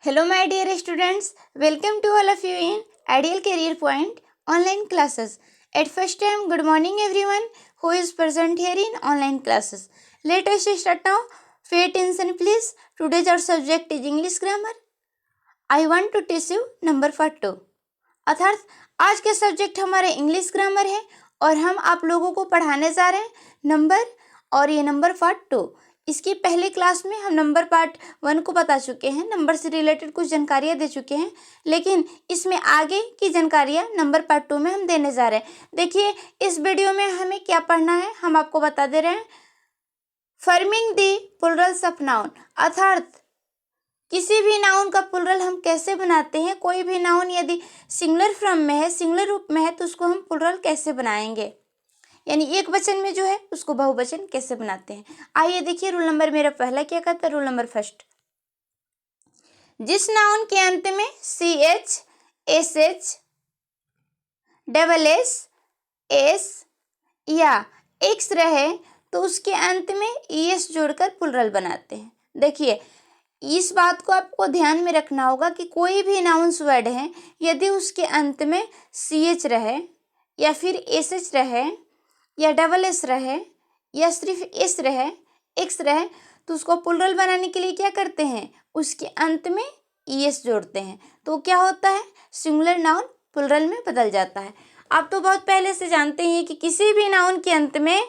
Hello, my dear students. Welcome to all of you in Ideal Career Point online classes. At first time, good morning everyone who is present here in online classes. Let us start now. Pay attention please. Today's our subject is English grammar. I want to teach you number part 2. अर्थात आज का subject हमारा English grammar है और हम आप लोगों को पढ़ाने जा रहे हैं नंबर और ये नंबर पार्ट 2। इसकी पहले क्लास में हम नंबर पार्ट 1 को बता चुके हैं, नंबर से रिलेटेड कुछ जानकारियां दे चुके हैं, लेकिन इसमें आगे की जानकारियां नंबर पार्ट 2 में हम देने जा रहे हैं। देखिए इस वीडियो में हमें क्या पढ़ना है, हम आपको बता दे रहे हैं। Forming the Plurals of noun, अर्थात किसी भी नाउन का प्लुरल हम कैसे बनाते हैं। कोई भी नाउन यदि सिंगुलर फॉर्म में है, सिंगुलर रूप में है, तो उसको हम प्लुरल कैसे बनाएंगे, यानी एक वचन में जो है उसको बहुवचन कैसे बनाते हैं। आइए देखिए, रूल नंबर मेरा पहला क्या कहता है। रूल नंबर फर्स्ट, जिस नाउन के अंत में CH, SH, डबल S या X रहे तो उसके अंत में ES जोड़कर प्लुरल बनाते हैं। देखिए इस बात को आपको ध्यान में रखना होगा कि कोई भी नाउन्स वर्ड है यदि उसके अंत में CH रहे या फिर SH रहे या डबल S रहे या सिर्फ S रहे, X रहे, तो उसको प्लुरल बनाने के लिए क्या करते हैं, उसके अंत में ES जोड़ते हैं, तो क्या होता है, सिंगुलर नाउन प्लुरल में बदल जाता है। आप तो बहुत पहले से जानते हैं कि किसी भी नाउन के अंत में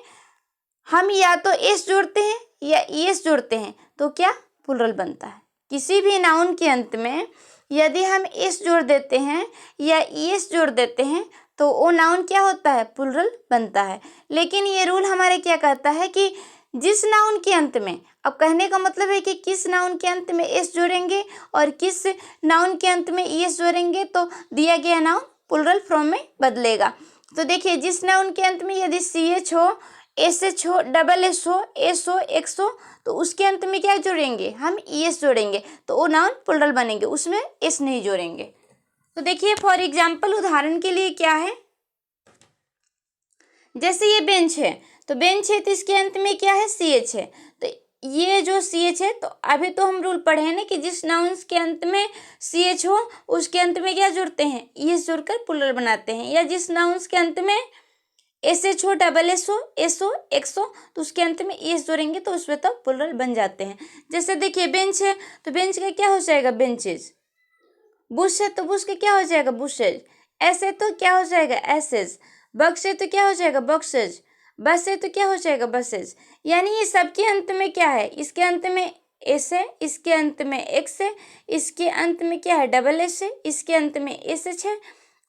हम या तो S जोड़ते हैं या ES जोड़ते हैं तो क्या प्लुरल बनता है। किसी भी नाउन के अंत में यदि हम S जोड़ देते हैं या ES जोड़ देते हैं तो वो नाउन क्या होता है, प्लुरल बनता है। लेकिन ये रूल हमारे क्या कहता है कि जिस नाउन के अंत में, अब कहने का मतलब है कि किस नाउन के अंत में S जोड़ेंगे और किस नाउन के अंत में ES जोड़ेंगे तो दिया गया नाउन प्लुरल फॉर्म में बदलेगा। तो देखिए जिस नाउन के अंत में यदि CH हो, SH हो, डबल S हो, S हो, X हो, तो उसके अंत में क्या जोड़ेंगे, हम ES जोड़ेंगे, तो वो नाउन प्लुरल बनेंगे, उसमें S नहीं जोड़ेंगे। तो देखिए फॉर एग्जाम्पल, उदाहरण के लिए क्या है, जैसे ये बेंच है, तो बेंच है तो इसके अंत में क्या है, CH है, तो ये जो CH है, तो अभी तो हम रूल पढ़े हैं ना कि जिस नाउन्स के अंत में CH हो उसके अंत में क्या जोड़ते हैं, ES जोड़कर प्लुरल बनाते हैं। या जिस नाउन्स के अंत में SH हो, डबल S हो, S हो, X हो, तो उसके अंत में ES जोड़ेंगे तो उसमें तो प्लुरल बन जाते हैं। जैसे देखिए बेंच है तो बेंच का क्या हो जाएगा, बेंचेज। बुश है तो बुश का क्या हो जाएगा, बुशेज। ऐसे तो क्या हो जाएगा, एसेज। बक्स है तो क्या हो जाएगा, बक्सेज। बस है तो क्या हो जाएगा, बसेज। यानी ये सबके अंत में क्या है, इसके अंत में S है, इसके अंत में X है, इसके अंत में क्या है, डबल S है, इसके अंत में SH है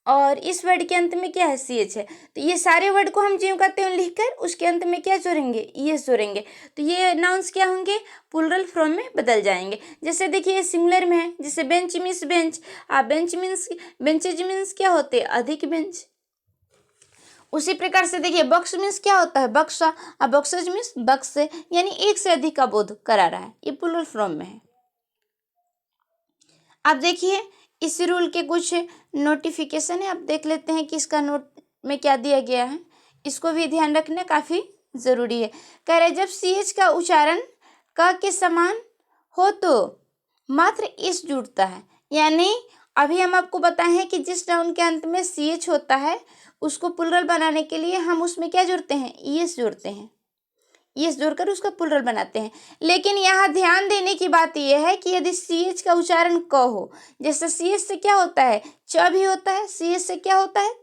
और इस वर्ड के अंत में क्या है, CH है। तो ये सारे वर्ड को हम ज्यों कहते हैं लिखकर उसके अंत में क्या जोड़ेंगे, ES जोड़ेंगे, तो ये नाउन्स क्या होंगे, प्लुरल फॉर्म में बदल जाएंगे। जैसे देखिए सिंगुलर में है, जैसे bench means bench, bench means, benches means क्या होते हैं, अधिक बेंच। उसी प्रकार से देखिए बॉक्स मीन्स क्या होता है, बक्सा, बॉक्सेज मीन्स बक्स, यानी एक से अधिक का बोध करा रहा है, ये प्लुरल फॉर्म में है। अब देखिए इस रूल के कुछ नोटिफिकेशन है, आप देख लेते हैं कि इसका नोट में क्या दिया गया है, इसको भी ध्यान रखना काफ़ी ज़रूरी है। कह रहे जब CH का उच्चारण क के समान हो तो मात्र इस जुड़ता है, यानी अभी हम आपको बताए हैं कि जिस नाउन के अंत में CH होता है उसको प्लुरल बनाने के लिए हम उसमें क्या जोड़ते हैं, ES जोड़ते हैं, ES जोड़कर उसका प्लुरल बनाते हैं। लेकिन यहाँ ध्यान देने की बात यह है कि यदि CH का उच्चारण क हो, जैसे CH से क्या होता है, च भी होता है, CH से क्या होता है,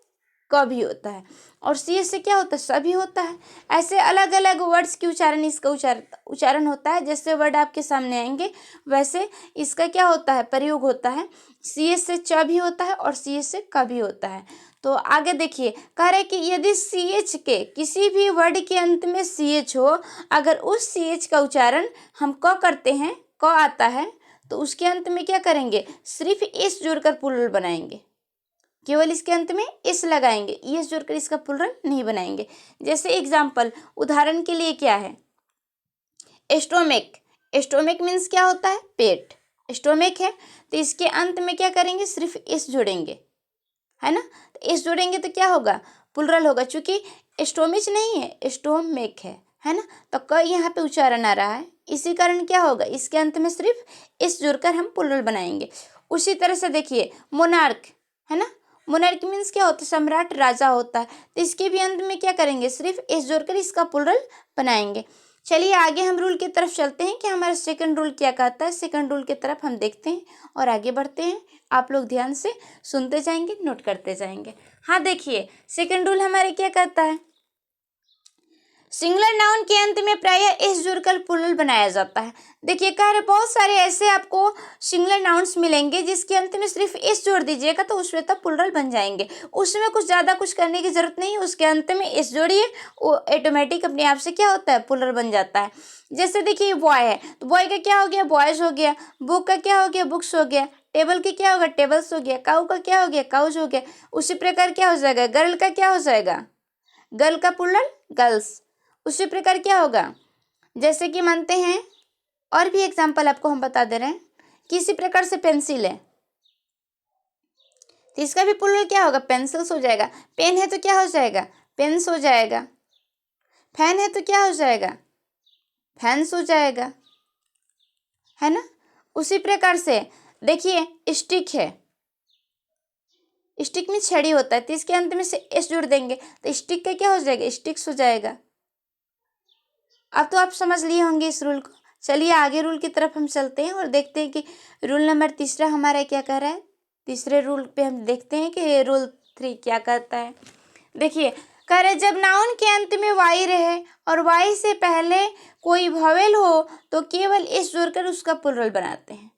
क भी होता है, और CH से क्या होता है, स भी होता है। ऐसे अलग अलग वर्ड्स की उच्चारण, इसका उच्चारण होता है। जैसे वर्ड आपके सामने आएंगे वैसे इसका क्या होता है, प्रयोग होता है। CH से च भी होता है और CH से क भी होता है। तो आगे देखिए कह रहे कि यदि CH के किसी भी वर्ड के अंत में CH हो, अगर उस CH का उच्चारण हम क करते हैं, क आता है, तो उसके अंत में क्या करेंगे, सिर्फ S जोड़कर प्लुरल बनाएंगे, केवल इसके अंत में S लगाएंगे, ES जोड़कर इसका प्लुरल नहीं बनाएंगे। जैसे एग्जाम्पल, उदाहरण के लिए क्या है, स्टोमेक। स्टोमेक मीन्स क्या होता है, पेट। स्टोमेक है तो इसके अंत में क्या करेंगे, सिर्फ S जोड़ेंगे, है ना। तो S जोड़ेंगे तो क्या होगा, प्लुरल होगा, चूंकि स्टोमिच नहीं है, स्टोमेक है ना। तो क यहाँ पे उच्चारण आ रहा है, इसी कारण क्या होगा, इसके अंत में सिर्फ एस जोड़कर हम प्लूरल बनाएंगे। उसी तरह से देखिए मोनार्क है ना, मोनार्क मीन्स क्या होता है, सम्राट, राजा होता है, तो इसके भी अंत में क्या करेंगे, सिर्फ एस जोड़कर इसका प्लूरल बनाएंगे। चलिए आगे हम रूल की तरफ चलते हैं कि हमारा सेकंड रूल क्या कहता है। सेकंड रूल की तरफ हम देखते हैं और आगे बढ़ते हैं। आप लोग ध्यान से सुनते जाएंगे, नोट करते जाएंगे। हाँ देखिए सेकंड रूल हमारे क्या कहता है, सिंगुलर नाउन के अंत में प्रायः एस जोड़कर प्लूरल बनाया जाता है। देखिए कह रहे बहुत सारे ऐसे आपको सिंगुलर नाउन्स मिलेंगे जिसके अंत में सिर्फ एस जोड़ दीजिएगा तो उसमें तब प्लूरल बन जाएंगे। उसमें कुछ ज़्यादा कुछ करने की जरूरत नहीं है, उसके अंत में एस जोड़िए, वो ऑटोमेटिक अपने आप से क्या होता है, प्लूरल बन जाता है। जैसे देखिए बॉय है तो बॉय का क्या हो गया, बॉयज हो गया। बुक का क्या हो गया, बुक्स हो गया। टेबल की क्या होगा, टेबल्स हो गया। काऊ का क्या हो गया, काउज हो गया। उसी प्रकार क्या हो जाएगा, गर्ल का क्या हो जाएगा, गर्ल का प्लूरल गर्ल्स। उसी प्रकार क्या होगा, जैसे कि मानते हैं और भी एग्जाम्पल आपको हम बता दे रहे हैं कि इसी प्रकार से पेंसिल है तो इसका भी प्लूरल क्या होगा, पेंसिल्स हो जाएगा। पेन है तो क्या हो जाएगा, पेन्स हो जाएगा। फैन है तो क्या हो जाएगा, फैंस हो जाएगा, है ना। उसी प्रकार से देखिए स्टिक है, स्टिक में छड़ी होता है तो इसके अंत में से एस जोड़ देंगे तो स्टिक का क्या हो जाएगा, स्टिक्स हो जाएगा। अब तो आप समझ लिए होंगे इस रूल को। चलिए आगे रूल की तरफ हम चलते हैं और देखते हैं कि रूल नंबर तीसरा हमारा क्या कह रहा है। तीसरे रूल पे हम देखते हैं कि रूल 3 क्या कहता है। देखिए कह रहे जब नाउन के अंत में वाई रहे और वाई से पहले कोई वॉवेल हो तो केवल एस जोड़कर उसका प्लूरल बनाते हैं।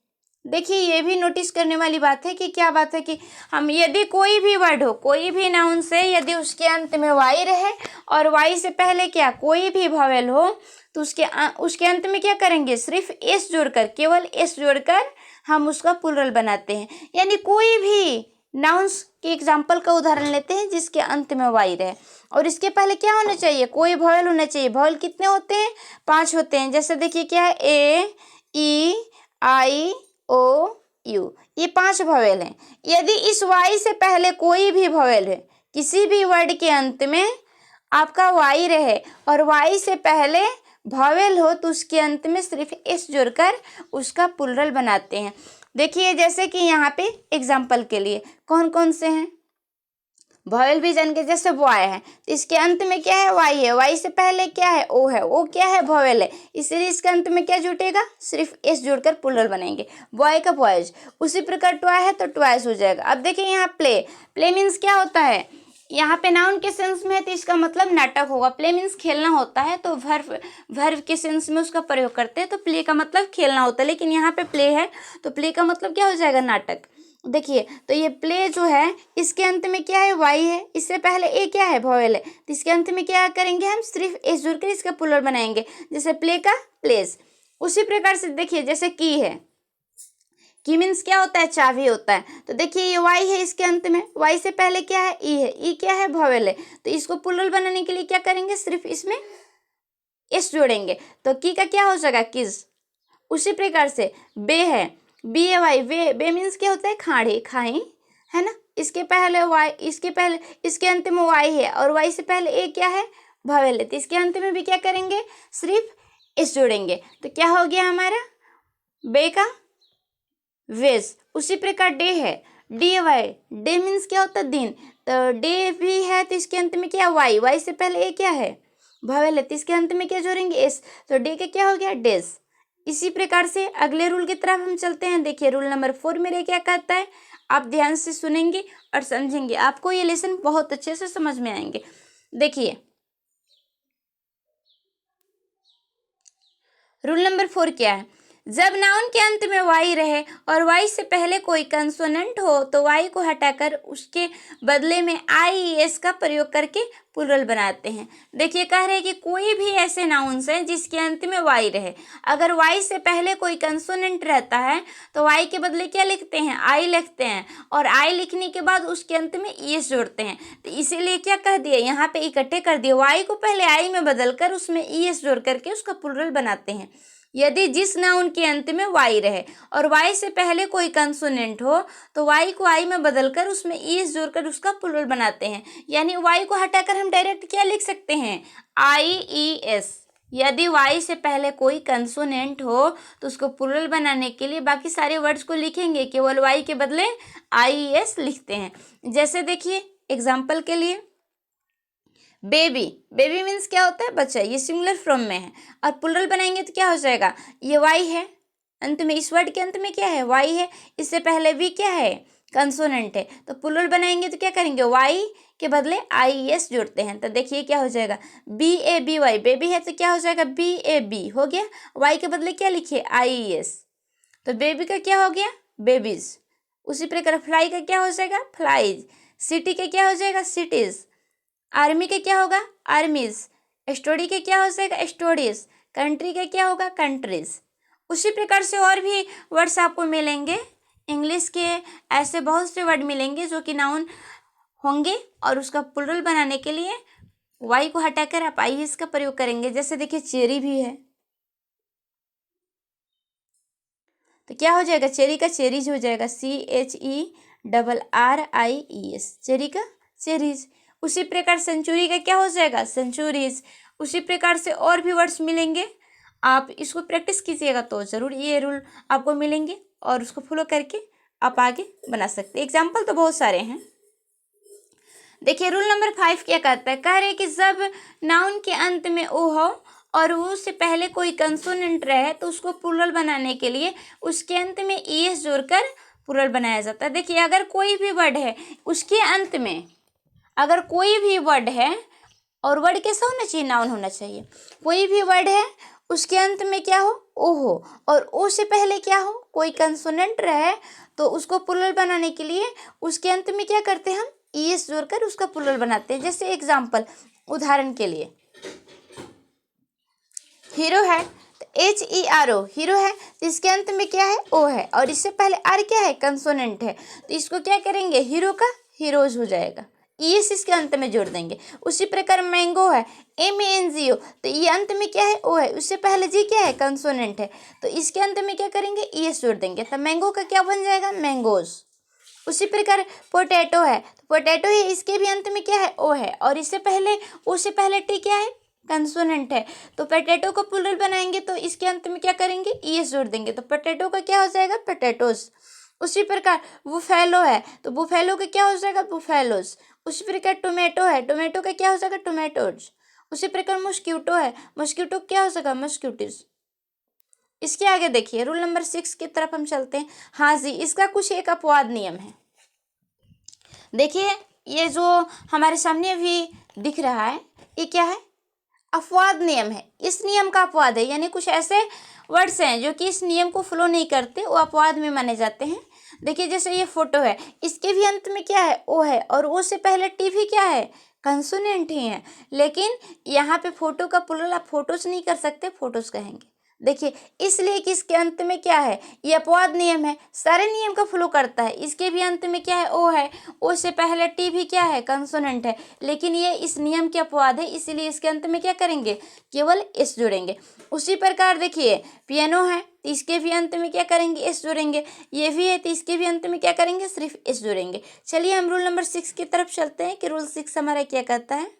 देखिए ये भी नोटिस करने वाली बात है कि क्या बात है कि हम यदि कोई भी वर्ड हो, कोई भी नाउन से यदि उसके अंत में वाई रहे और वाई से पहले क्या कोई भी वॉवेल हो तो उसके अंत में क्या करेंगे, सिर्फ एस जोड़कर, केवल एस जोड़कर हम उसका प्लूरल बनाते हैं। यानी कोई भी नाउन्स के एग्जाम्पल का उदाहरण लेते हैं जिसके अंत में वाई रहे और इसके पहले क्या होना चाहिए, कोई वॉवेल होना चाहिए। वॉवेल कितने होते हैं, 5 होते हैं। जैसे देखिए क्या है, ए, ई, आई, ओ, यू, ये 5 वॉवेल हैं। यदि इस वाई से पहले कोई भी वॉवेल है, किसी भी वर्ड के अंत में आपका वाई रहे और वाई से पहले वॉवेल हो तो उसके अंत में सिर्फ एस जोड़कर उसका प्लूरल बनाते हैं। देखिए जैसे कि यहाँ पे एग्जाम्पल के लिए कौन कौन से हैं, वॉवेल भी जान के, जैसे बॉय है तो इसके अंत में क्या है, वाई है। वाई से पहले क्या है, ओ है। ओ क्या है, वॉवेल है, इसलिए इसके अंत में क्या जुटेगा, सिर्फ एस जोड़कर प्लूरल बनेंगे। बॉय का बॉयज। उसी प्रकार टॉय है तो टॉयज हो जाएगा। अब देखिए यहाँ प्ले, प्ले मीन्स क्या होता है, यहाँ पे नाउन के सेंस में है तो इसका मतलब नाटक होगा। प्ले मीन्स खेलना होता है तो वर्ब के सेंस में उसका प्रयोग करते हैं तो प्ले का मतलब खेलना होता है, लेकिन यहाँ पे प्ले है तो प्ले का मतलब क्या हो जाएगा, नाटक। देखिए तो ये प्ले जो है इसके अंत में क्या है, वाई है। इससे पहले ए क्या है, वॉवेल है, तो इसके अंत में क्या करेंगे, हम सिर्फ एस जोड़कर इसका प्लूरल बनाएंगे, जैसे प्ले का प्लेस। उसी प्रकार से देखिए जैसे की है, की मीन्स क्या होता है, चाबी होता है। तो देखिए ये वाई है, इसके अंत में वाई से पहले क्या है, ई है। ई क्या है, वॉवेल है, तो इसको प्लूरल बनाने के लिए क्या करेंगे, सिर्फ इसमें एस जोड़ेंगे तो की का क्या हो जाएगा, किस। उसी प्रकार से बे है, बी ए वाई, बे मीन्स क्या होता है, खाड़ी, खाई, है ना। इसके पहले वाई, इसके अंत में वाई है और वाई से पहले ए क्या है, वॉवेल है, तो इसके अंत में भी क्या करेंगे, सिर्फ एस जोड़ेंगे तो क्या हो गया हमारा, बे का वेज। उसी प्रकार डे है, डी वाई, डे मीन्स क्या होता है, दिन, तो डे भी है तो इसके अंत में क्या, वाई, वाई से पहले ए क्या है, वॉवेल है, तो इसके अंत में क्या जोड़ेंगे, एस, तो डे का क्या हो गया, डेज। इसी प्रकार से अगले रूल की तरफ हम चलते हैं। देखिए रूल नंबर 4 मेरे क्या कहता है, आप ध्यान से सुनेंगे और समझेंगे, आपको ये लेसन बहुत अच्छे से समझ में आएंगे। देखिए रूल नंबर 4 क्या है, जब नाउन के अंत में वाई रहे और वाई से पहले कोई कंसोनेंट हो तो वाई को हटाकर उसके बदले में आई एस का प्रयोग करके प्लूरल बनाते हैं। देखिए कह रहे हैं कि कोई भी ऐसे नाउन्स हैं जिसके अंत में वाई रहे, अगर वाई से पहले कोई कंसोनेंट रहता है तो वाई के बदले क्या लिखते हैं, आई लिखते हैं, और आई लिखने के बाद उसके अंत में एस जोड़ते हैं। तो इसीलिए क्या कह दिया, यहाँ पे इकट्ठे कर दिए, वाई को पहले आई में बदलकर उसमें एस जोड़ करके उसका प्लूरल बनाते हैं। यदि जिस नाउन के अंत में वाई रहे और वाई से पहले कोई कंसोनेंट हो तो वाई को आई में बदलकर उसमें ईएस जोड़कर उसका प्लूरल बनाते हैं। यानी वाई को हटाकर हम डायरेक्ट क्या लिख सकते हैं, आई ई एस, यदि वाई से पहले कोई कंसोनेंट हो तो उसको प्लूरल बनाने के लिए बाकी सारे वर्ड्स को लिखेंगे, केवल वाई के बदले IES लिखते हैं। जैसे देखिए एग्जाम्पल के लिए बेबी, बेबी मीन्स क्या होता है? बच्चा। ये सिंगुलर फॉर्म में है और प्लूरल बनाएंगे तो क्या हो जाएगा? ये वाई है, अंत में इस वर्ड के अंत में क्या है? वाई है। इससे पहले भी क्या है? कंसोनेंट है। तो प्लूरल बनाएंगे तो क्या करेंगे? वाई के बदले IES जोड़ते हैं। तो देखिए क्या हो जाएगा? BABY, बेबी है तो क्या हो जाएगा? BAB हो गया। वाई के बदले क्या लिखिए? IES। तो बेबी का क्या हो गया? बेबीज। उसी प्रकार फ्लाई का क्या हो जाएगा? फ्लाइज। सिटी का क्या हो जाएगा? सिटीज। आर्मी के क्या होगा? आर्मीज। स्टोरी के क्या हो जाएगा? स्टोरीज। कंट्री का क्या होगा? कंट्रीज। उसी प्रकार से और भी वर्ड्स आपको मिलेंगे इंग्लिश के, ऐसे बहुत से वर्ड मिलेंगे जो कि नाउन होंगे और उसका प्लूरल बनाने के लिए वाई को हटाकर आप IES का प्रयोग करेंगे। जैसे देखिए चेरी भी है तो क्या हो जाएगा? चेरी का चेरीज हो जाएगा, CHERRIES, चेरी का चेरीज। उसी प्रकार सेंचुरी का क्या हो जाएगा? सेंचुरीज। उसी प्रकार से और भी वर्ड्स मिलेंगे, आप इसको प्रैक्टिस कीजिएगा तो ज़रूर ये रूल आपको मिलेंगे और उसको फॉलो करके आप आगे बना सकते हैं। एग्जाम्पल तो बहुत सारे हैं। देखिए रूल नंबर 5 क्या कहता है? कह रहे कि जब नाउन के अंत में ओ हो और उससे पहले कोई कंसोनेंट रहे तो उसको प्लूरल बनाने के लिए उसके अंत में ES जोड़कर प्लूरल बनाया जाता है। देखिए अगर कोई भी वर्ड है उसके अंत में, अगर कोई भी वर्ड है, और वर्ड कैसा होना चाहिए? नाउन होना चाहिए। कोई भी वर्ड है उसके अंत में क्या हो? ओ हो, और ओ से पहले क्या हो? कोई कंसोनेंट रहे तो उसको प्लूरल बनाने के लिए उसके अंत में क्या करते हैं? हम ES जोड़कर उसका प्लूरल बनाते हैं। जैसे एग्जाम्पल, उदाहरण के लिए हीरो है तो HERO, हीरो है तो इसके अंत में क्या है? O है और इससे पहले आर क्या है? कंसोनेंट है। तो इसको क्या करेंगे? हीरो का हीरोज हो जाएगा, ES इसके अंत में जोड़ देंगे। उसी प्रकार मैंगो है, MANGO, तो ये अंत में क्या है? O है, उससे पहले जी क्या है? कंसोनेंट है, तो इसके अंत में क्या करेंगे? ES जोड़ देंगे। तो मैंगो का क्या बन जाएगा? मैंगोज। उसी प्रकार पोटैटो है तो पोटैटो है, इसके भी अंत में क्या है? O है और इससे पहले O से पहले टी क्या है? कंसोनेंट है। तो पोटैटो को प्लूरल बनाएंगे तो इसके अंत में क्या करेंगे? ES जोड़ देंगे। तो पोटैटो का क्या हो जाएगा? पोटैटोस। उसी प्रकार बुफेलो है तो बुफेलो का क्या हो जाएगा? बुफेलोस। उसी प्रकार टोमेटो है, टोमेटो का क्या हो जाएगा? टोमेटोज। उसी प्रकार मस्क्यूटो है, मस्क्यूटो क्या हो जाएगा? मस्क्यूटिस। इसके आगे देखिए रूल नंबर 6 की तरफ हम चलते हैं। हाँ जी, इसका कुछ एक अपवाद नियम है। देखिए ये जो हमारे सामने अभी दिख रहा है ये क्या है? अपवाद नियम है। इस नियम का अपवाद है, यानी कुछ ऐसे वर्ड्स हैं जो कि इस नियम को फॉलो नहीं करते, वो अपवाद में माने जाते हैं। देखिए जैसे ये फोटो है, इसके भी अंत में क्या है? ओ है और ओ से पहले टी भी क्या है? कंसोनेंट ही है। लेकिन यहाँ पे फोटो का प्लूरल आप फोटोज नहीं कर सकते, फोटोज कहेंगे। देखिए इसलिए कि इसके अंत में क्या है? ये अपवाद नियम है, सारे नियम का फॉलो करता है। इसके भी अंत में क्या है? ओ है, ओ से पहले टी भी क्या है? कंसोनेंट है। लेकिन ये इस नियम के अपवाद है, इसीलिए इसके अंत में क्या करेंगे? केवल एस जोड़ेंगे। उसी प्रकार देखिए पियानो है तो इसके भी अंत में क्या करेंगे? एस जोड़ेंगे। ये भी है तो इसके भी अंत में क्या करेंगे? सिर्फ एस जोड़ेंगे। चलिए हम रूल नंबर 6 की तरफ चलते हैं कि रूल 6 हमारा क्या कहता है।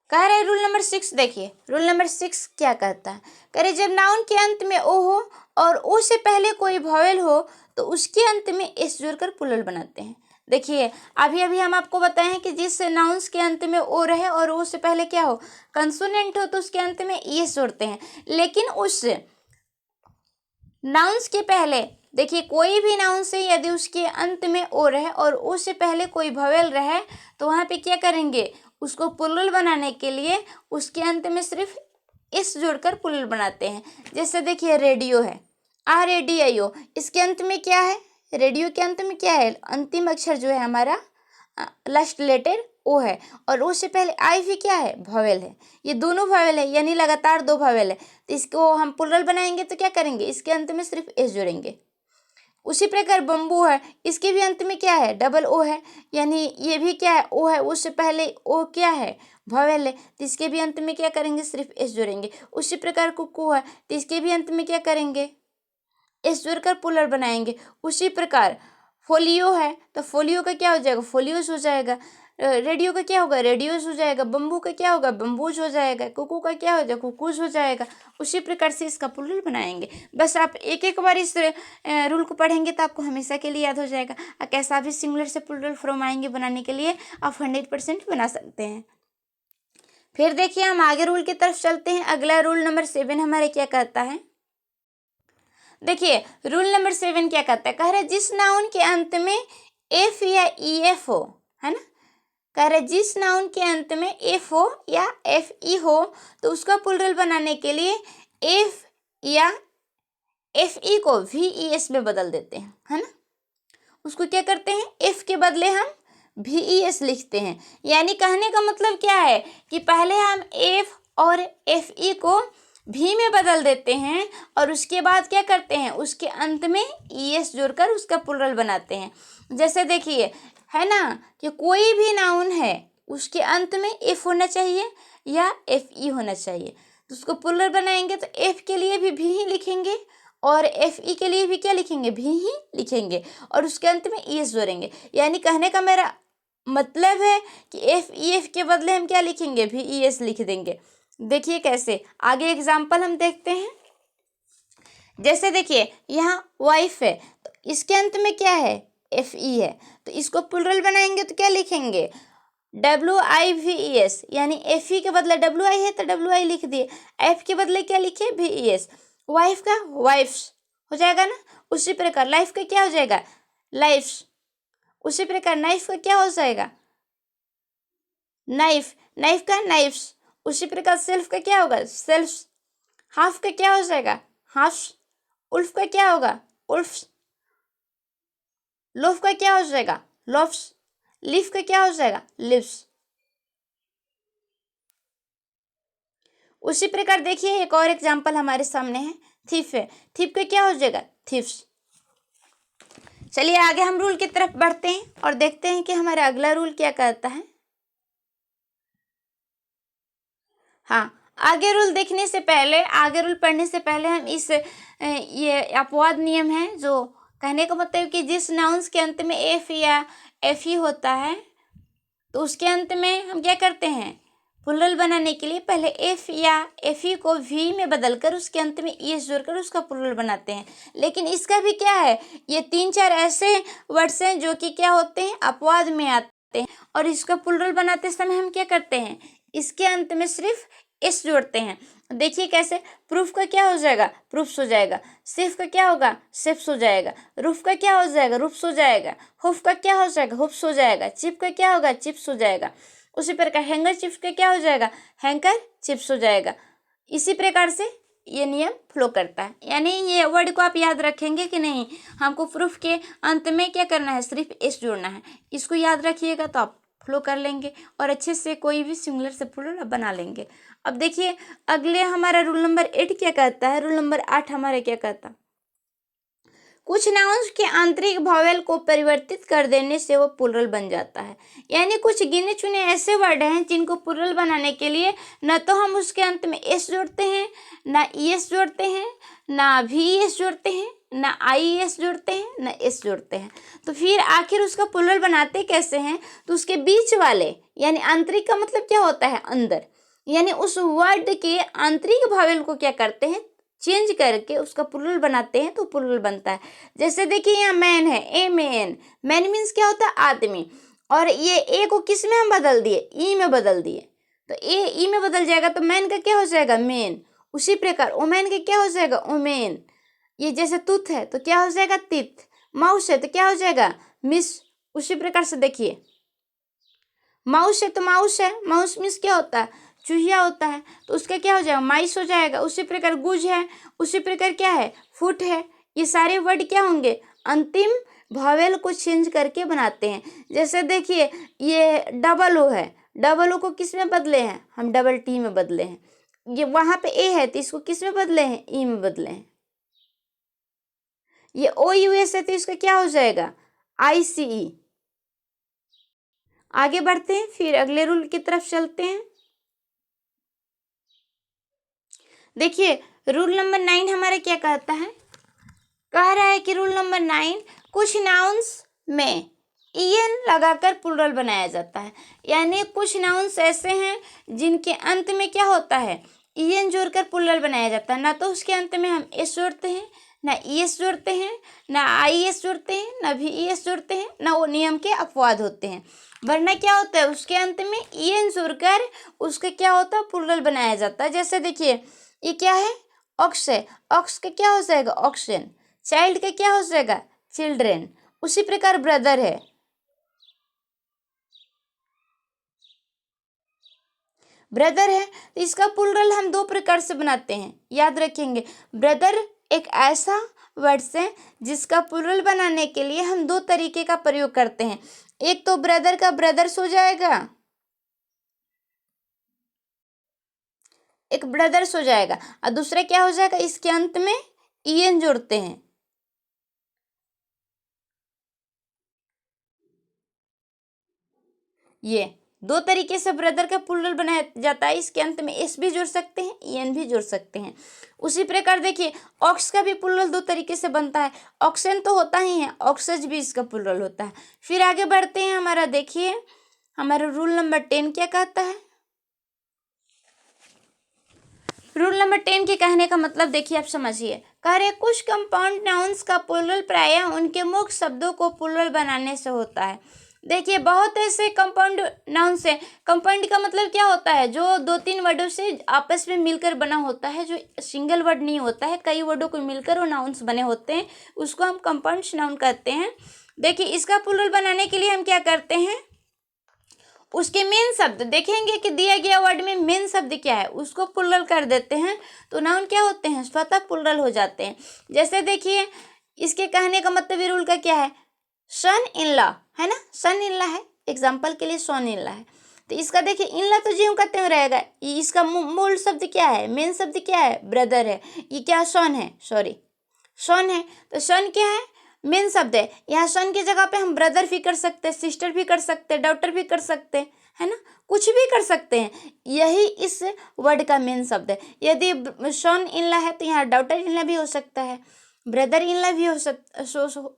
कह रहे रूल नंबर 6, देखिए रूल नंबर 6 क्या कहता है। कह रहे जब नाउन के अंत में ओ हो और ओ से पहले कोई वॉवेल हो तो उसके अंत में एस जोड़कर प्लूरल बनाते हैं। देखिए अभी अभी हम आपको बताएं कि जिस नाउन्स के अंत में ओ रहे और ओ से पहले क्या हो? कंसोनेंट हो, तो उसके अंत में एस जोड़ते हैं। लेकिन उस नाउन्स के पहले देखिए कोई भी नाउन से यदि उसके अंत में ओ रहे और ओ से पहले कोई वोवेल रहे तो वहाँ पे क्या करेंगे? उसको प्लूरल बनाने के लिए उसके अंत में सिर्फ इस जोड़कर प्लूरल बनाते हैं। जैसे देखिए रेडियो है, RADIO, इसके अंत में क्या है? रेडियो के अंत में क्या है? अंतिम अक्षर जो है हमारा लास्ट लेटर ओ है और ओ से पहले आई भी क्या है? वोवेल है। ये दोनों वोवेल है, यानी लगातार दो वोवेल है, तो इसको हम प्लूरल बनाएंगे तो क्या करेंगे? इसके अंत में सिर्फ एस जोड़ेंगे। उसी प्रकार बम्बू है, इसके भी अंत में क्या है? डबल ओ है, यानी ये भी क्या है? ओ है, उससे पहले ओ क्या है? वोवेल है, तो इसके भी अंत में क्या करेंगे? सिर्फ एस जोड़ेंगे। उसी प्रकार कुकू है तो इसके भी अंत में क्या करेंगे? एस जोड़कर प्लूरल बनाएंगे। उसी प्रकार फोलियो है तो फोलियो का क्या हो जाएगा? फोलियोस हो जाएगा। रेडियो का क्या होगा, रेडियोस हो जाएगा। बम्बू का क्या होगा, बम्बूज हो जाएगा। कुकू का क्या हो जाएगा, कुकूज हो जाएगा। उसी प्रकार से इसका प्लूरल बनाएंगे। बस आप एक एक बार इस रूल को पढ़ेंगे तो आपको हमेशा के लिए याद हो जाएगा। कैसा भी सिंगुलर से प्लूरल फॉर्म आएंगे बनाने के लिए आप 100% बना सकते हैं। फिर देखिए हम आगे रूल की तरफ चलते हैं। अगला रूल नंबर 7 हमारे क्या कहता है, देखिए रूल नंबर 7 क्या कहता है, कह रहे जिस नाउन के अंत में एफ या ई एफ हो, है ना, कह रहे जिस नाउन के अंत में एफ हो या एफ ई हो तो उसका प्लूरल बनाने के लिए एफ या एफ ई को वी ई एस में बदल देते हैं, है ना। उसको क्या करते हैं, एफ के बदले हम वी ई एस लिखते हैं। यानी कहने का मतलब क्या है कि पहले हम एफ और एफ ई को भी में बदल देते हैं और उसके बाद क्या करते हैं, उसके अंत में ई एस जोड़कर उसका प्लूरल बनाते हैं। जैसे देखिए है ना कि कोई भी नाउन है उसके अंत में एफ होना चाहिए या एफ ई होना चाहिए, तो उसको प्लूरल बनाएंगे तो एफ के लिए भी ही लिखेंगे और एफ ई के लिए भी क्या लिखेंगे, भी ही लिखेंगे और उसके अंत में ई एस जोड़ेंगे। यानी कहने का मेरा मतलब है कि एफ ई एफ के बदले हम क्या लिखेंगे, भी ई एस लिख देंगे। देखिए कैसे, आगे एग्जाम्पल हम देखते हैं। जैसे देखिए यहाँ वाइफ है तो इसके अंत में क्या है, एफ ई है, तो इसको प्लूरल बनाएंगे तो क्या लिखेंगे, W I V E S. यानी एफ ई के बदले डब्ल्यू आई है तो डब्ल्यू आई लिख दिए, एफ के बदले क्या लिखे, वी ई एस। वाइफ का वाइफ्स हो जाएगा ना। उसी प्रकार लाइफ का क्या हो जाएगा, लाइफ्स। उसी प्रकार नाइफ का क्या हो जाएगा, नाइफ। नाइफ का नाइफ्स। उसी प्रकार सेल्फ का क्या होगा, सेल्फ्स। हाफ का क्या हो जाएगा, हाफ्स। उल्फ का क्या होगा, उल्फ्स। लोफ का क्या हो जाएगा, लोफ्स। लिफ का क्या हो जाएगा, लिव्स। उसी प्रकार देखिए एक और एग्जांपल हमारे सामने है, थीफ है, थीफ का क्या हो जाएगा, थीफ्स। चलिए आगे हम रूल की तरफ बढ़ते हैं और देखते हैं कि हमारा अगला रूल क्या कहता है। हाँ, आगे रूल देखने से पहले, आगे रूल पढ़ने से पहले हम इस ये अपवाद नियम है, जो कहने का मतलब कि जिस नाउन्स के अंत में एफ या एफ ही होता है तो उसके अंत में हम क्या करते हैं, प्लूरल बनाने के लिए पहले एफ या एफ ई को वी में बदलकर उसके अंत में ई एस जोड़कर उसका प्लूरल बनाते हैं। लेकिन इसका भी क्या है, ये 3-4 ऐसे वर्ड्स हैं जो कि क्या होते हैं, अपवाद में आते हैं और इसका प्लूरल बनाते समय हम क्या करते हैं, इसके अंत में सिर्फ एस जोड़ते हैं। देखिए कैसे, प्रूफ का क्या हो जाएगा, प्रूफ्स हो जाएगा। सेफ का क्या होगा, सेफ्स हो जाएगा। रूफ का क्या हो जाएगा, रूफ्स हो जाएगा। हुफ का क्या हो जाएगा, हुफ्स हो जाएगा। चिप का क्या होगा, चिप्स हो जाएगा। उसी प्रकार हैंगर चिप्स का क्या हो जाएगा, हैंकर चिप्स हो जाएगा। इसी प्रकार से ये नियम फ्लो करता है। यानी ये वर्ड को आप याद रखेंगे कि नहीं, हमको प्रूफ के अंत में क्या करना है, सिर्फ एस जोड़ना है। इसको याद रखिएगा तो आप फ्लो कर लेंगे और अच्छे से कोई भी सिंगुलर से प्लूरल बना लेंगे। अब देखिए अगले हमारा रूल नंबर 8 क्या कहता है, रूल नंबर 8 हमारा क्या कहता है, कुछ नाउन्स के आंतरिक वॉवेल को परिवर्तित कर देने से वो प्लूरल बन जाता है। यानी कुछ गिने चुने ऐसे वर्ड हैं जिनको प्लूरल बनाने के लिए न तो हम उसके अंत में एस जोड़ते हैं, ना ई एस जोड़ते हैं, ना वी एस जोड़ते हैं, ना आई एस जोड़ते हैं, ना एस जोड़ते हैं। तो फिर आखिर उसका प्लूरल बनाते कैसे हैं, तो उसके बीच वाले यानी आंतरिक का मतलब क्या होता है, अंदर, यानी उस वर्ड के आंतरिक वॉवेल को क्या करते हैं, चेंज करके उसका प्लूरल बनाते हैं तो प्लूरल बनता है। जैसे देखिए यहाँ मैन है, ए मैन, मैन मीन्स क्या होता है, आदमी, और ये ए को किस में हम बदल दिए, ई में बदल दिए, तो ए ई में बदल जाएगा तो मैन का क्या हो जाएगा, मैन। उसी प्रकार ओमैन का क्या हो जाएगा, ओमेन। ये जैसे तुथ है तो क्या हो जाएगा, तिथ। माउस है तो क्या हो जाएगा, मिस। उसी प्रकार से देखिए माउस है तो माउस है, माउस मीन्स क्या होता है, चूहिया होता है, तो उसका क्या हो जाएगा, माइस हो जाएगा। उसी प्रकार गुज है, उसी प्रकार क्या है, फुट है। ये सारे वर्ड क्या होंगे, अंतिम वॉवेल को चेंज करके बनाते हैं। जैसे देखिए ये डबल ओ है, डबल ओ को किस में बदले हैं, हम डबल टी में बदले हैं। ये वहाँ पे ए है तो इसको किस में बदले हैं, ई में बदले हैं। ये ओ यू एस है तो इसका क्या हो जाएगा, आई सी ई। आगे बढ़ते हैं, फिर अगले रूल की तरफ चलते हैं। देखिए रूल नंबर 9 हमारा क्या कहता है, कह रहा है कि रूल नंबर 9, कुछ नाउन्स में ईएन लगाकर प्लूरल बनाया जाता है। यानी कुछ नाउन्स ऐसे हैं जिनके अंत में क्या होता है, ईएन जोड़कर प्लूरल बनाया जाता है। ना तो उसके अंत में हम एस जोड़ते हैं, ना ईएस जोड़ते हैं, ना आईएस जोड़ते हैं, ना भी ईएस जोड़ते हैं, ना वो नियम के अपवाद होते हैं। वरना क्या होता है, उसके अंत में ईएन जोड़कर उसके क्या होता है, प्लूरल बनाया जाता है। जैसे देखिए, ये क्या है, ऑक्स है, ऑक्स का क्या हो जाएगा, ऑक्सन। चाइल्ड का क्या हो जाएगा, चिल्ड्रेन। उसी प्रकार ब्रदर है, ब्रदर है तो इसका प्लूरल हम दो प्रकार से बनाते हैं, याद रखेंगे। ब्रदर एक ऐसा वर्ड्स है जिसका प्लूरल बनाने के लिए हम दो तरीके का प्रयोग करते हैं। एक तो ब्रदर का ब्रदर्स हो जाएगा, एक ब्रदर्स हो जाएगा, और दूसरा क्या हो जाएगा, इसके अंत में ईएन जोड़ते हैं। ये दो तरीके से ब्रदर का प्लूरल बनाया जाता है। इसके अंत में एस भी जोड़ सकते हैं, ईएन भी जोड़ सकते हैं। उसी प्रकार देखिए, ऑक्स का भी प्लूरल दो तरीके से बनता है। ऑक्सन तो होता ही है, ऑक्सज भी इसका प्लूरल होता है। फिर आगे बढ़ते हैं, हमारा देखिए, हमारा रूल नंबर 10 क्या कहता है। रूल नंबर 10 के कहने का मतलब देखिए, आप समझिए। कह रहे कुछ कंपाउंड नाउन्स का प्लूरल प्रायः उनके मुख्य शब्दों को प्लूरल बनाने से होता है। देखिए, बहुत ऐसे कंपाउंड नाउन्स है। कंपाउंड का मतलब क्या होता है, जो दो तीन वर्डों से आपस में मिलकर बना होता है, जो सिंगल वर्ड नहीं होता है, कई वर्डों को मिलकर वो नाउन्स बने होते हैं, उसको हम कंपाउंड नाउन कहते हैं। देखिए, इसका प्लूरल बनाने के लिए हम क्या करते हैं, उसके मेन शब्द देखेंगे कि दिया गया वर्ड में मेन शब्द क्या है, उसको प्लूरल कर देते हैं, तो नाउन क्या होते हैं, स्वतः प्लूरल हो जाते हैं। जैसे देखिए, इसके कहने का मतलब रूल का क्या है, सन इन लॉ है ना, सन इन लॉ है, एग्जाम्पल के लिए सन इन लॉ है। तो इसका देखिए, इन लॉ तो ज्यों कहते हुए रहेगा। इसका मूल शब्द क्या है, मेन शब्द क्या है, ब्रदर है। ये क्या, सन है, सॉरी सन है। तो सन क्या है, मेन शब्द है। यहाँ सन की जगह पे हम ब्रदर भी कर सकते हैं, सिस्टर भी कर सकते हैं, डॉटर भी कर सकते हैं, है ना, कुछ भी कर सकते हैं। यही इस वर्ड का मेन शब्द है। यदि सन इन लॉ है तो यहाँ डॉटर इन लॉ भी हो सकता है, ब्रदर इन लॉ भी हो सकता,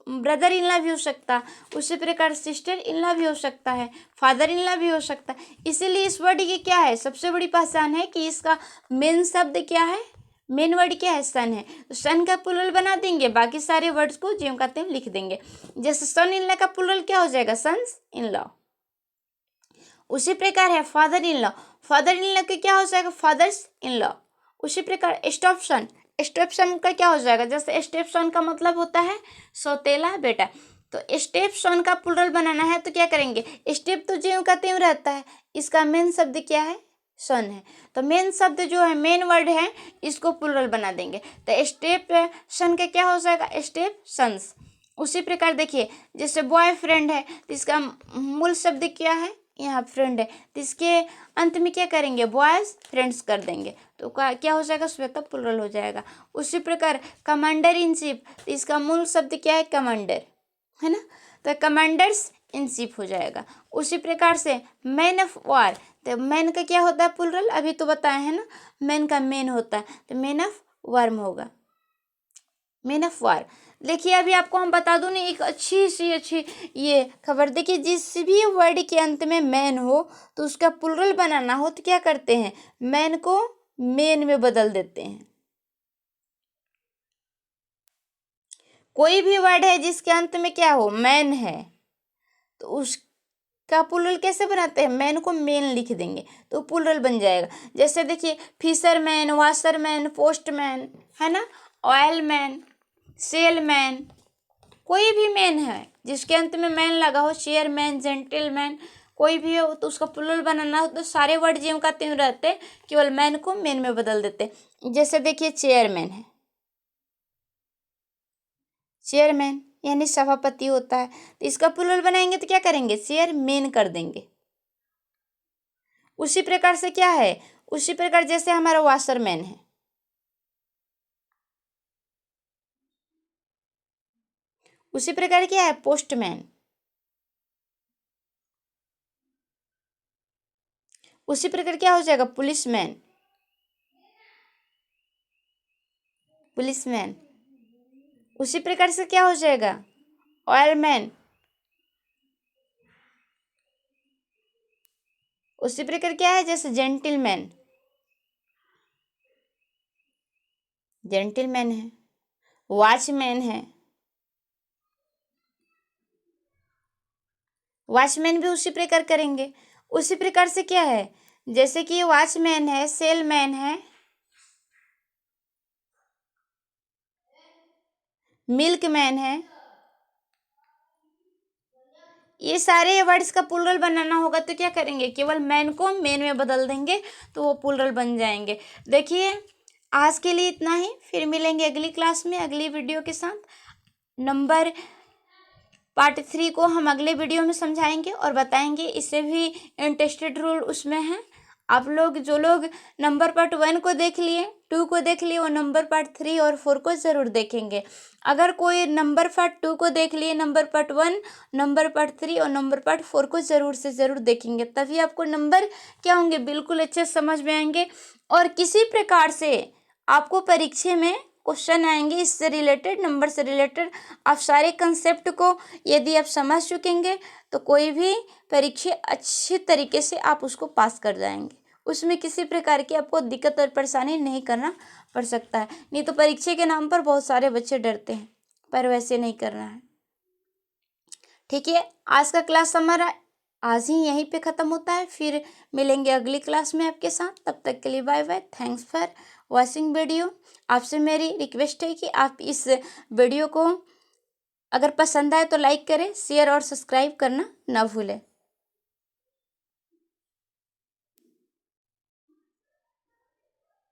ब्रदर इन लॉ भी हो सकता, उसी प्रकार सिस्टर इन लॉ भी हो सकता है, फादर इन लॉ भी हो सकता है। इसीलिए इस वर्ड की क्या है, सबसे बड़ी पहचान है कि इसका मेन शब्द क्या है, मेन वर्ड क्या है, सन है। तो सन का प्लूरल बना देंगे, बाकी सारे वर्ड्स को ज्यों कहते हैं लिख देंगे। जैसे सन इन लॉ का प्लूरल क्या हो जाएगा, सन्स इन लॉ। उसी प्रकार है father in law, father in law के क्या हो जाएगा, फादर्स इन लॉ। उसी प्रकार स्टेप सन, स्टेप सन का क्या हो जाएगा, जैसे स्टेप सन का मतलब होता है सौतेला बेटा। तो स्टेप सन का प्लूरल बनाना है तो क्या करेंगे, स्टेप तो ज्यों का त्यों रहता है, इसका मेन शब्द क्या है, सन है। तो मेन शब्द जो है, मेन वर्ड है, इसको प्लूरल बना देंगे। तो स्टेप सन का क्या हो जाएगा, स्टेप सन्स। उसी प्रकार देखिए, जैसे बॉयफ्रेंड है तो इसका मूल शब्द क्या है, यहाँ फ्रेंड है, तो इसके अंत में क्या करेंगे, बॉयज फ्रेंड्स कर देंगे, तो क्या हो जाएगा, श्वेता प्लूरल हो जाएगा। उसी प्रकार कमांडर इन चीफ, तो इसका मूल शब्द क्या है, कमांडर, है ना, तो कमांडर्स इन चीफ हो जाएगा। उसी प्रकार से मैन ऑफ वार, तो मैन का क्या होता है प्लूरल, अभी तो बताए हैं ना, मैन का मेन होता है, तो मैन ऑफ वार्म होगा, मैन ऑफ वार। देखिए, अभी आपको हम बता दूं नहीं, एक अच्छी ये खबर, देखिए, जिस भी वर्ड के अंत में मैन हो तो उसका प्लूरल बनाना हो तो क्या करते हैं, मैन को मेन में बदल देते हैं। कोई भी वर्ड है जिसके अंत में क्या हो, मैन है, तो उसका प्लूरल कैसे बनाते हैं, मैन को मेन लिख देंगे तो प्लूरल बन जाएगा। जैसे देखिए, फिशरमैन, वाशरमैन, पोस्टमैन, है ना, ऑयलमैन, सेलमैन, कोई भी मैन है जिसके अंत में मैन लगा हो, चेयरमैन, जेंटलमैन, कोई भी हो, तो उसका प्लूरल बनाना हो तो सारे वर्ड ज्यों का त्यों रहते, केवल मैन को मेन में बदल देते। जैसे देखिए, चेयरमैन है, चेयरमैन यानी सभापति होता है, तो इसका प्लूरल बनाएंगे तो क्या करेंगे, चेयरमैन कर देंगे। उसी प्रकार से क्या है, उसी प्रकार जैसे हमारा वाशरमैन है, उसी प्रकार क्या है, पोस्टमैन। उसी प्रकार क्या हो जाएगा, पुलिसमैन, पुलिसमैन। उसी प्रकार से क्या हो जाएगा, ऑयलमैन, उसी प्रकार क्या है, जैसे जेंटिलमैन, जेंटिलमैन है, वॉचमैन है, वॉचमैन भी उसी प्रकार करेंगे। उसी प्रकार से क्या है, जैसे कि वॉचमैन है, सेलमैन है, मिल्कमैन है, ये सारे वर्ड्स का प्लूरल बनाना होगा तो क्या करेंगे, केवल मैन को मेन में बदल देंगे तो वो प्लूरल बन जाएंगे। देखिए आज के लिए इतना ही, फिर मिलेंगे अगली क्लास में अगली वीडियो के साथ। नंबर पार्ट 3 को हम अगले वीडियो में समझाएंगे और बताएंगे, इससे भी इंटरेस्टेड रूल उसमें है। आप लोग जो लोग नंबर पार्ट 1 को देख लिए, 2 को देख लिए, वो नंबर पार्ट 3 और 4 को ज़रूर देखेंगे। अगर कोई नंबर पार्ट 2 को देख लिए, नंबर पार्ट 1, नंबर पार्ट 3 और नंबर पार्ट 4 को ज़रूर से ज़रूर देखेंगे, तभी आपको नंबर क्या होंगे, बिल्कुल अच्छे समझ में आएंगे। और किसी प्रकार से आपको परीक्षा में क्वेश्चन आएंगे इससे रिलेटेड, नंबर से रिलेटेड, आप सारे कंसेप्ट को यदि आप समझ चुकेंगे तो कोई भी परीक्षा अच्छी तरीके से आप उसको पास कर जाएंगे। उसमें किसी प्रकार की आपको दिक्कत और परेशानी नहीं करना पड़ सकता है। नहीं तो परीक्षा के नाम पर बहुत सारे बच्चे डरते हैं, पर वैसे नहीं करना है। ठीक है, आज का क्लास हमारा आज ही यहीं पे ख़त्म होता है, फिर मिलेंगे अगली क्लास में आपके साथ। तब तक के लिए bye bye, thanks for watching video. आपसे मेरी रिक्वेस्ट है कि आप इस वीडियो को अगर पसंद आए तो लाइक करें, शेयर और सब्सक्राइब करना ना भूलें।